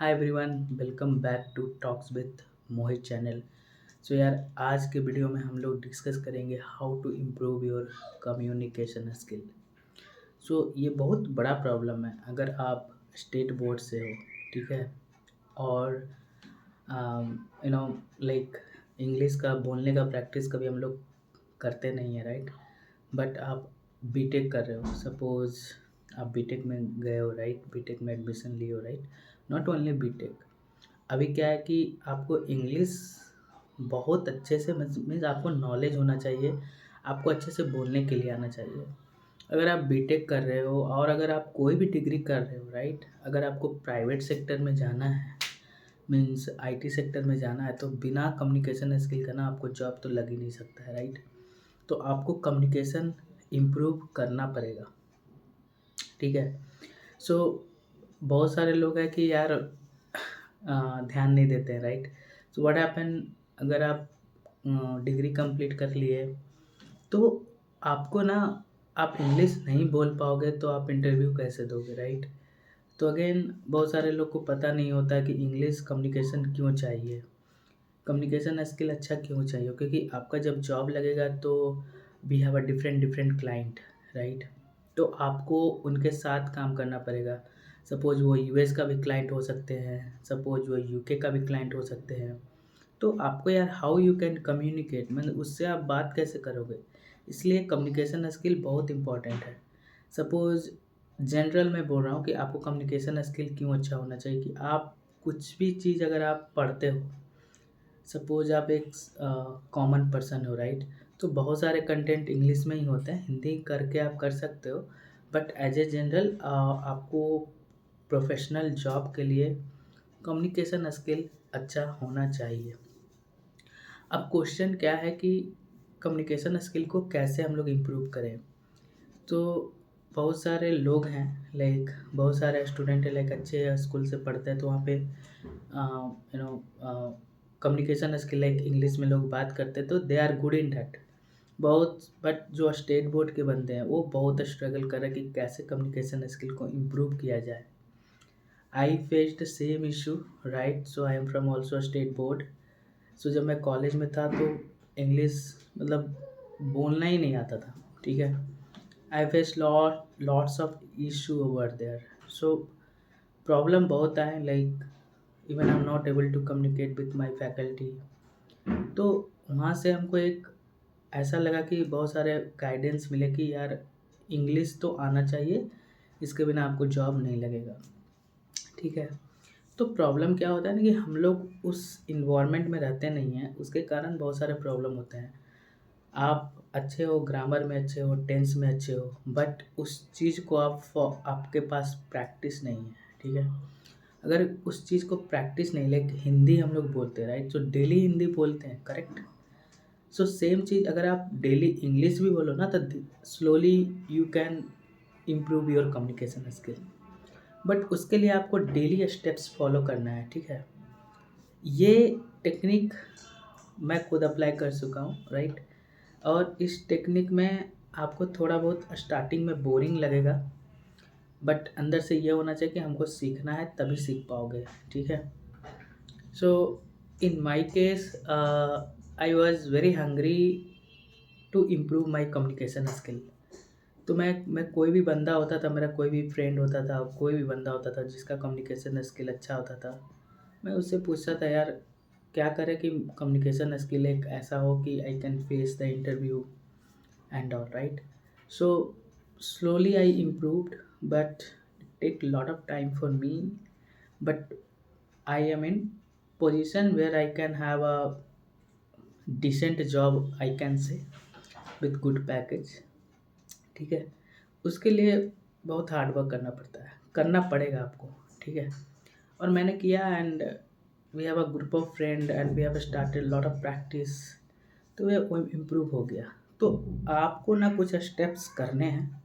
Hi everyone, welcome back to talks with Mohit channel. So यार, आज के वीडियो में हम लोग डिस्कस करेंगे how to improve your communication skill. ये बहुत बड़ा प्रॉब्लम है अगर आप स्टेट बोर्ड से हो, ठीक है। और यू नो लाइक इंग्लिश का बोलने का प्रैक्टिस कभी हम लोग करते नहीं है, राइट। बट आप बीटेक कर रहे हो, सपोज आप बीटेक में गए हो, राइट, बीटेक में एडमिशन लिए हो, राइट। नॉट ओनली बीटेक, अभी क्या है कि आपको इंग्लिश बहुत अच्छे से मीन्स आपको नॉलेज होना चाहिए, आपको अच्छे से बोलने के लिए आना चाहिए। अगर आप बीटेक कर रहे हो और अगर आप कोई भी डिग्री कर रहे हो, राइट, अगर आपको प्राइवेट सेक्टर में जाना है, मीन्स आईटी सेक्टर में जाना है, तो बिना कम्युनिकेशन स्किल का ना आपको जॉब तो लग ही नहीं सकता है, राइट। तो आपको कम्युनिकेशन इम्प्रूव करना पड़ेगा, ठीक है। सो बहुत सारे लोग हैं कि यार ध्यान नहीं देते हैं, राइट। सो व्हाट हैपन, अगर आप डिग्री कंप्लीट कर लिए तो आपको ना, आप इंग्लिश नहीं बोल पाओगे तो आप इंटरव्यू कैसे दोगे, राइट। तो अगेन बहुत सारे लोग को पता नहीं होता कि इंग्लिश कम्युनिकेशन क्यों चाहिए, कम्युनिकेशन स्किल अच्छा क्यों चाहिए, क्योंकि आपका जब जॉब लगेगा तो we have a different different client, right. तो आपको उनके साथ काम करना पड़ेगा। सपोज वो यूएस का भी क्लाइंट हो सकते हैं, सपोज वो यूके का भी क्लाइंट हो सकते हैं। तो आपको यार हाउ यू कैन कम्युनिकेट, मतलब उससे आप बात कैसे करोगे, इसलिए कम्युनिकेशन स्किल बहुत इंपॉर्टेंट है। सपोज जनरल मैं बोल रहा हूँ कि आपको कम्युनिकेशन स्किल क्यों अच्छा होना चाहिए, कि आप कुछ भी चीज़ अगर आप पढ़ते हो, सपोज आप एक कॉमन पर्सन हो, राइट। तो बहुत सारे कंटेंट इंग्लिश में ही होते हैं, हिंदी करके आप कर सकते हो। बट एज ए जनरल आपको प्रोफेशनल जॉब के लिए कम्युनिकेशन स्किल अच्छा होना चाहिए। अब क्वेश्चन क्या है कि कम्युनिकेशन स्किल को कैसे हम लोग इम्प्रूव करें। तो बहुत सारे लोग हैं, लाइक बहुत सारे स्टूडेंट है, लाइक अच्छे स्कूल से पढ़ते हैं, तो वहाँ पे you know communication skill like English में लोग बात करते हैं तो they are good in that बहुत। बट जो स्टेट बोर्ड के बंदे हैं वो बहुत स्ट्रगल कर रहे हैं कि कैसे कम्युनिकेशन स्किल को इम्प्रूव किया जाए। I faced same issue, right. So I am from also state board. So जब मैं कॉलेज में था तो इंग्लिश मतलब बोलना ही नहीं आता था, ठीक है। I face lots of issue over there. So problem बहुत आए, like even I am not able to communicate with my faculty. तो वहाँ से हमको एक ऐसा लगा कि बहुत सारे गाइडेंस मिले कि यार इंग्लिश तो आना चाहिए, इसके बिना आपको जॉब नहीं लगेगा, ठीक है। तो प्रॉब्लम क्या होता है ना कि हम लोग उस इन्वायरमेंट में रहते नहीं हैं, उसके कारण बहुत सारे प्रॉब्लम होते हैं। आप अच्छे हो, ग्रामर में अच्छे हो, टेंस में अच्छे हो, बट उस चीज़ को आपके पास प्रैक्टिस नहीं है, ठीक है। अगर उस चीज़ को प्रैक्टिस नहीं, लाइक हिंदी हम लोग बोलते हैं, राइट। सो डेली हिंदी बोलते हैं, करेक्ट। सो सेम चीज़ अगर आप डेली इंग्लिश भी बोलो ना तो slowly you can improve your communication skill. But उसके लिए आपको डेली स्टेप्स फॉलो करना है, ठीक है। ये टेक्निक मैं खुद अप्लाई कर चुका हूँ, राइट। और इस टेक्निक में आपको थोड़ा बहुत स्टार्टिंग में बोरिंग लगेगा, बट अंदर से ये होना चाहिए कि हमको सीखना है तभी सीख पाओगे, ठीक है। So in my case I was very hungry to improve my communication skill. तो मैं कोई भी बंदा होता था, मेरा कोई भी फ्रेंड होता था, कोई भी बंदा होता था जिसका कम्युनिकेशन स्किल अच्छा होता था, मैं उससे पूछता था यार क्या करें कि कम्युनिकेशन स्किल एक ऐसा हो कि I can face the interview and all, right. So slowly I improved, but it take lot of time for me. But I am in position where I can have a decent job, I can say, with good package, ठीक है। उसके लिए बहुत hard work करना पड़ता है, करना पड़ेगा आपको, ठीक है। और मैंने किया and we have a group of friend and we have started lot of practice, तो ये इम्प्रूव हो गया। तो आपको ना कुछ स्टेप्स करने हैं,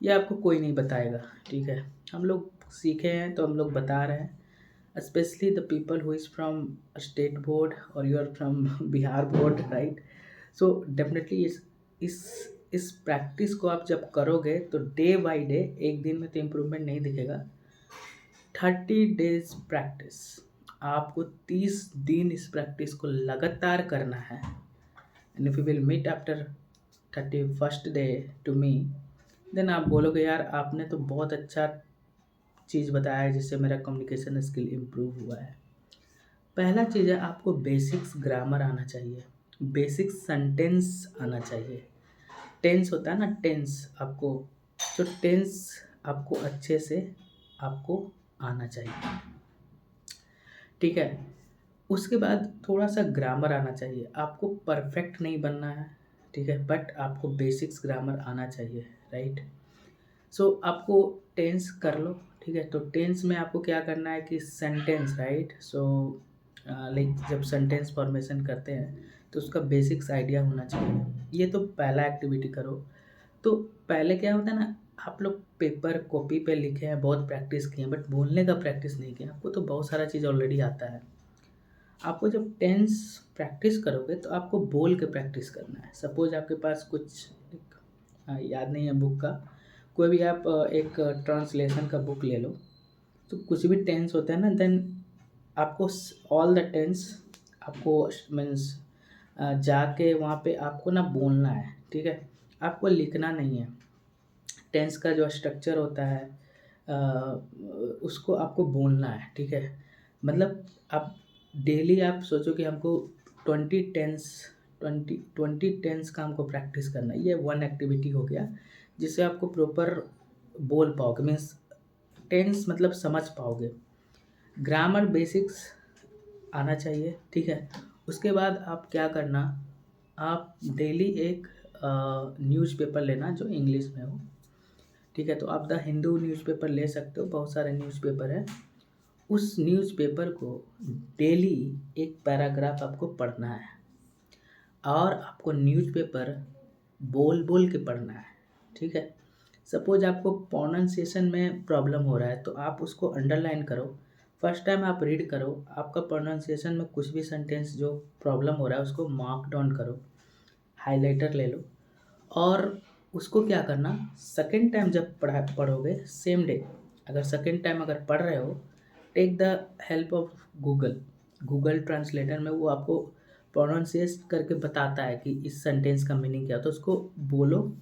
ये आपको कोई नहीं बताएगा, ठीक है। हम लोग सीखे हैं तो हम लोग बता रहे हैं, specially the people who is from state board और you are from Bihar board, right. So definitely इस इस प्रैक्टिस को आप जब करोगे तो डे बाय डे, एक दिन में तो इम्प्रूवमेंट नहीं दिखेगा, 30 डेज प्रैक्टिस, आपको 30 दिन इस प्रैक्टिस को लगातार करना है। And if you will meet after 31st day to me, then आप बोलोगे यार आपने तो बहुत अच्छा चीज़ बताया है जिससे मेरा कम्युनिकेशन स्किल इम्प्रूव हुआ है। पहला चीज़ है आपको बेसिक्स ग्रामर आना चाहिए, बेसिक सेंटेंस आना चाहिए। टेंस होता है ना, टेंस आपको, जो टेंस आपको अच्छे से आपको आना चाहिए, ठीक है। उसके बाद थोड़ा सा ग्रामर आना चाहिए, आपको परफेक्ट नहीं बनना है, ठीक है, बट आपको बेसिक्स ग्रामर आना चाहिए, राइट। सो आपको टेंस कर लो, ठीक है। तो टेंस में आपको क्या करना है कि सेंटेंस, राइट। सो लाइक जब सेंटेंस फॉर्मेशन करते हैं तो उसका बेसिक्स आइडिया होना चाहिए। ये तो पहला एक्टिविटी करो। तो पहले क्या होता है ना, आप लोग पेपर कॉपी पे लिखे हैं, बहुत प्रैक्टिस किए हैं, बट बोलने का प्रैक्टिस नहीं किया। आपको तो बहुत सारा चीज़ ऑलरेडी आता है। आपको जब टेंस प्रैक्टिस करोगे तो आपको बोल के प्रैक्टिस करना है। सपोज आपके पास कुछ याद नहीं है बुक का, कोई भी आप एक ट्रांसलेशन का बुक ले लो, तो कुछ भी टेंस होता है ना, देन आपको ऑल द टेंस आपको मीन्स जाके वहाँ पे आपको ना बोलना है, ठीक है। आपको लिखना नहीं है। टेंस का जो स्ट्रक्चर होता है उसको आपको बोलना है, ठीक है। मतलब आप डेली आप सोचो कि हमको 20 टेंस का हमको प्रैक्टिस करना है। ये वन एक्टिविटी हो गया जिससे आपको प्रॉपर बोल पाओगे, मीन्स टेंस मतलब समझ पाओगे। ग्रामर बेसिक्स आना चाहिए, ठीक है। उसके बाद आप क्या करना, आप डेली एक न्यूज़पेपर लेना जो इंग्लिश में हो, ठीक है। तो आप द हिंदू न्यूज़पेपर ले सकते हो, बहुत सारे न्यूज़पेपर है। उस न्यूज़पेपर को डेली एक पैराग्राफ आपको पढ़ना है, और आपको न्यूज़पेपर बोल बोल के पढ़ना है, ठीक है। सपोज आपको प्रोनाउंसिएशन में प्रॉब्लम हो रहा है तो आप उसको अंडरलाइन करो। फर्स्ट टाइम आप रीड करो, आपका प्रोनाउंसिएशन में कुछ भी सेंटेंस जो प्रॉब्लम हो रहा है उसको मार्क डाउन करो, हाइलाइटर ले लो, और उसको क्या करना, सेकेंड टाइम जब पढ़ोगे सेम डे, अगर सेकेंड टाइम अगर पढ़ रहे हो, take the help of Google translator में वो आपको प्रोनाउंसिएट करके बताता है कि इस सेंटेंस का मीनिंग क्या होता है। तो उसको बोलो,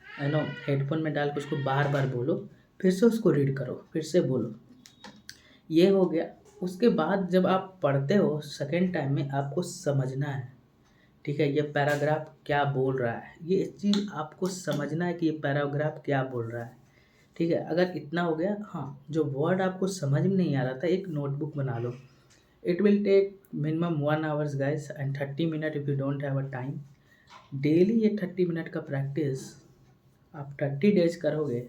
है नो, हेडफोन में डाल के उसको बार बार बोलो, फिर से उसको रीड करो, फिर से बोलो। ये हो गया। उसके बाद जब आप पढ़ते हो सेकेंड टाइम में आपको समझना है, ठीक है, ये पैराग्राफ क्या बोल रहा है, ये चीज़ आपको समझना है कि ये पैराग्राफ क्या बोल रहा है, ठीक है। अगर इतना हो गया, हाँ, जो वर्ड आपको समझ में नहीं आ रहा था एक नोटबुक बना लो। It will take minimum 1 hours guys and 30 minutes if you don't have a time. Daily ये 30 मिनट का प्रैक्टिस आप 30 डेज करोगे।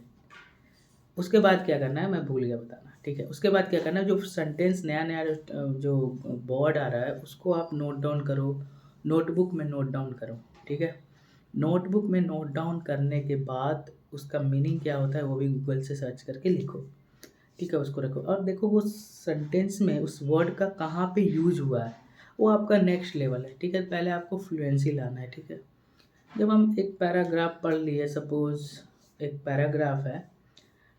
उसके बाद क्या करना है मैं भूल गया बताना, ठीक है। उसके बाद क्या करना है, जो सेंटेंस नया नया जो वर्ड आ रहा है उसको आप नोट डाउन करो, नोटबुक में नोट डाउन करो, ठीक है। नोटबुक में नोट डाउन करने के बाद उसका मीनिंग क्या होता है वो भी गूगल से सर्च करके लिखो, ठीक है। उसको रखो और देखो वो सेंटेंस में उस वर्ड का कहाँ पे यूज हुआ है, वो आपका नेक्स्ट लेवल है, ठीक है। पहले आपको फ्लुएंसी लाना है, ठीक है। जब हम एक पैराग्राफ पढ़ लिए, सपोज एक पैराग्राफ है,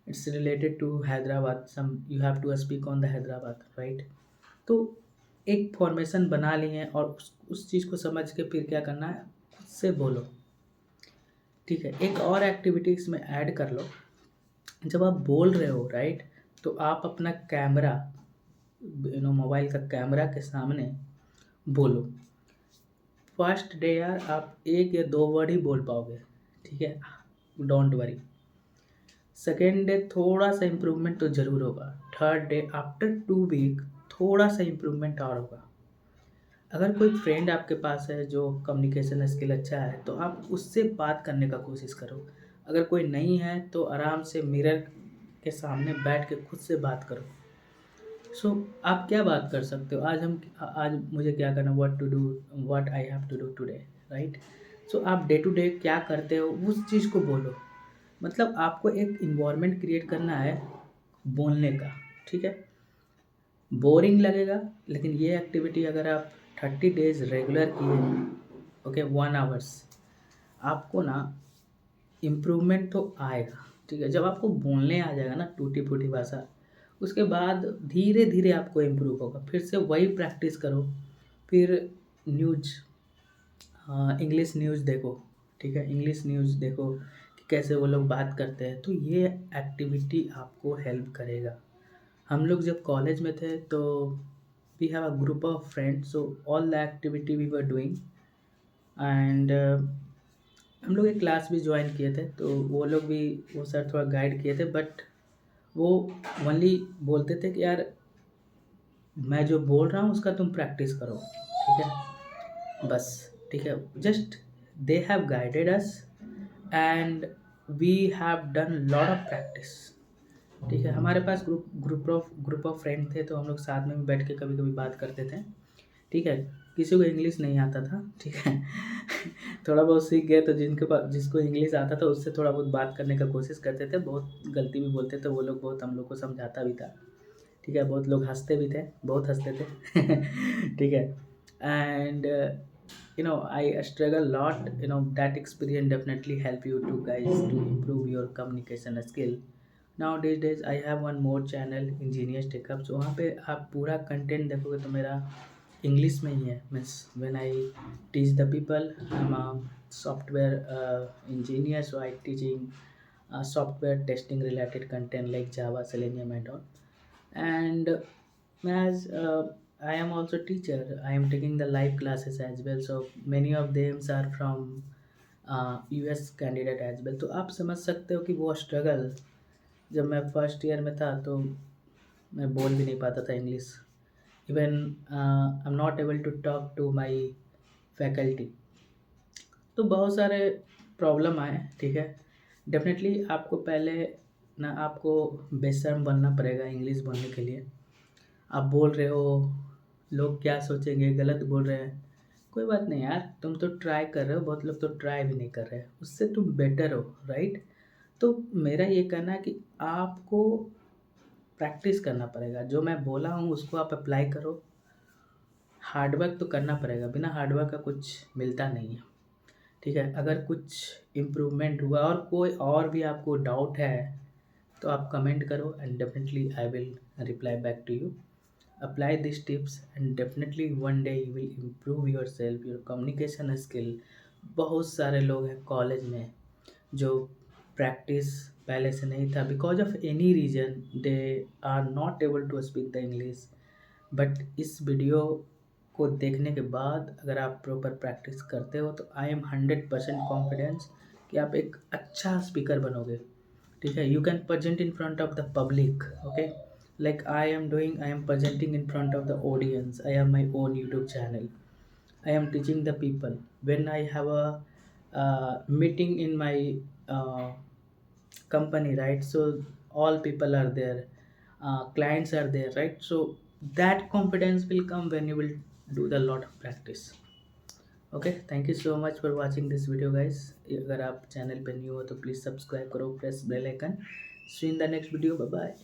it's related to Hyderabad, some you have to speak on the Hyderabad, right. तो एक फॉर्मेशन बना ली है और उस चीज़ को समझ के फिर क्या करना है, खुद से बोलो, ठीक है। एक और एक्टिविटी इसमें ऐड कर लो, जब आप बोल रहे हो, राइट, तो आप अपना कैमरा, मोबाइल का कैमरा के सामने बोलो। फर्स्ट डे यार आप 1 या 2 वर्ड ही बोल पाओगे, ठीक है, डोंट वरी। सेकेंड डे थोड़ा सा इम्प्रूवमेंट तो ज़रूर होगा। थर्ड डे आफ्टर 2 वीक थोड़ा सा इम्प्रूवमेंट और होगा। अगर कोई फ्रेंड आपके पास है जो कम्युनिकेशन स्किल अच्छा है तो आप उससे बात करने का कोशिश करो। अगर कोई नहीं है तो आराम से मिरर के सामने बैठ के खुद से बात करो। सो आप क्या बात कर सकते हो, आज मुझे क्या करना, what to do, what I have to do today, right. So आप डे टू डे क्या करते हो उस चीज़ को बोलो। मतलब आपको एक इन्वायरमेंट क्रिएट करना है बोलने का, ठीक है। बोरिंग लगेगा लेकिन ये एक्टिविटी अगर आप 30 डेज रेगुलर किए, ओके, 1 hours, आपको ना इम्प्रूवमेंट तो आएगा, ठीक है। जब आपको बोलने आ जाएगा ना टूटी फूटी भाषा, उसके बाद धीरे धीरे आपको इम्प्रूव होगा। फिर से वही प्रैक्टिस करो। फिर न्यूज़, इंग्लिश न्यूज़ देखो, ठीक है, इंग्लिश न्यूज़ देखो कि कैसे वो लोग बात करते हैं, तो ये एक्टिविटी आपको हेल्प करेगा। हम लोग जब कॉलेज में थे तो we have a group of friends, so all the activity we were doing, and हम लोग एक क्लास भी ज्वाइन किए थे, तो वो लोग भी, वो सर थोड़ा गाइड किए थे, बट वो ओनली बोलते थे कि यार मैं जो बोल रहा हूँ उसका तुम प्रैक्टिस करो, ठीक है, बस, ठीक है, just they have guided us and we have done lot of practice, ठीक है। हमारे पास ग्रुप ऑफ फ्रेंड थे, तो हम लोग साथ में भी बैठ के कभी कभी बात करते थे, ठीक है। किसी को इंग्लिश नहीं आता था, ठीक है। थोड़ा बहुत सीख गए, तो जिनके पास, जिसको इंग्लिश आता था उससे थोड़ा बहुत बात करने का कोशिश करते थे, बहुत गलती भी बोलते थे वो लोग, बहुत हम लोग को समझाता भी था, ठीक है। बहुत लोग हंसते भी थे, बहुत हंसते थे। ठीक है। And I struggle lot, that experience definitely help you to guys to improve your communication skill. Nowadays days I have one more channel, Engineers Tech Up, so वहाँ पे आप पूरा कंटेंट देखोगे तो मेरा इंग्लिश में ही है, means when I teach the people, I am a software engineer, so I teaching software testing related content like Java, Selenium and all. And as I am also teacher, I am taking the live classes as well, so many of them are from US candidate as well. तो आप समझ सकते हो कि वो struggle, जब मैं first year में था तो मैं बोल भी नहीं पाता था English, even I am not able to talk to my faculty, तो बहुत सारे प्रॉब्लम आए, ठीक है। डेफिनेटली आपको पहले ना आपको बेशर्म बनना पड़ेगा इंग्लिश बोलने के लिए। आप बोल रहे हो, लोग क्या सोचेंगे, गलत बोल रहे हैं, कोई बात नहीं यार, तुम तो ट्राई कर रहे हो, बहुत लोग तो ट्राई भी नहीं कर रहे, उससे तुम बेटर हो, राइट। तो मेरा ये कहना है कि आपको प्रैक्टिस करना पड़ेगा, जो मैं बोला हूँ उसको आप अप्लाई करो, हार्डवर्क तो करना पड़ेगा, बिना हार्डवर्क का कुछ मिलता नहीं है, ठीक है। अगर कुछ इम्प्रूवमेंट हुआ और कोई और भी आपको डाउट है तो आप कमेंट करो, and definitely I will reply back to you. Apply these tips and definitely one day you will improve yourself, your communication skill। बहुत सारे लोग हैं कॉलेज में जो प्रैक्टिस पहले से नहीं था, because of any reason they are not able to speak the English, but इस वीडियो को देखने के बाद अगर आप प्रॉपर प्रैक्टिस करते हो तो आई एम 100% कॉन्फिडेंस कि आप एक अच्छा स्पीकर बनोगे, ठीक है। You can present in front of the public, okay, like I am doing, I am presenting in front of the audience, I have my own YouTube channel, I am teaching the people, when I have a meeting in my uh, company, right, so all people are there, clients are there, right, so that confidence will come when you will do the lot of practice। Okay, thank you so much for watching this video guys. अगर आप channel पे new हो तो please subscribe करो, press bell icon. See in the next video, bye bye.